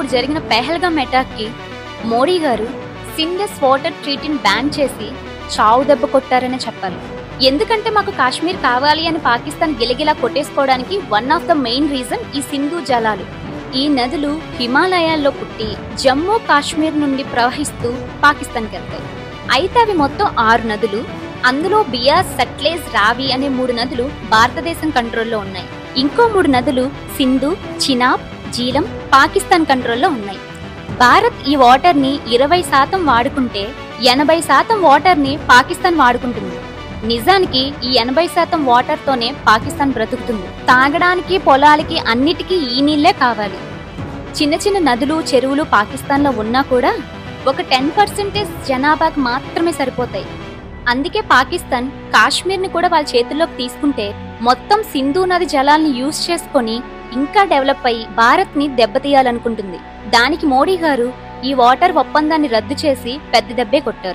అప్పుడు జరిగిన పెహల్గాం అటాక్ కి మోడీ గారు సిండస్ వాటర్ ట్రీట్మెంట్ బ్యాన్ చేసి చావు దెబ్బ కొట్టారనే చెప్పాలి. ఎందుకంటే మాకు కాశ్మీర్ కావాలి అని పాకిస్తాన్ గిలగిలా కొట్టేసుకోవడానికి one of the main reason ఈ సింధు జలాలు. ఈ నదులు హిమాలయాల్లో పుట్టి జమ్మూ కాశ్మీర్ నుండి ప్రవహిస్తూ పాకిస్తాన్కి వెళ్తాయి. అయితే అవి మొత్తం 6 నదులు. అందులో బియాస్, సట్లెజ్, రావి అనే 3 నదులు భారతదేశం కంట్రోల్లో ఉన్నాయి. ఇంకో 3 నదులు సింధు, చినాబ్, జీలం పాకిస్తాన్ కంట్రోల్లో ఉన్నాయి. భారత్ ఈ వాటర్ ని 20% వాడుకుంటే 80% వాటర్ ని పాకిస్తాన్ వాడుకుంటుంది. నిజానికి ఈ 80% వాటర్ తోనే పాకిస్తాన్ బ్రతుకుతుంది. తాగడానికి, పొలాలకి అన్నిటికీ ఈ నీళ్లే కావాలి. చిన్న చిన్న నదులు, చెరువులు పాకిస్తాన్ లో ఉన్నా కూడా ఒక 10% జనాభాకు మాత్రమే సరిపోతాయి. అందుకే పాకిస్తాన్ కాశ్మీర్ ని కూడా వాళ్ళ చేతుల్లోకి తీసుకుంటే మొత్తం సింధు నది జలాల్ని యూజ్ చేసుకొని ఇంకా డెవలప్ అయ్యి భారత్ ని దెబ్బతీయాలనుకుంటుంది. దానికి మోడీ గారు ఈ వాటర్ ఒప్పందాన్ని రద్దు చేసి పెద్ద దెబ్బే కొట్టారు.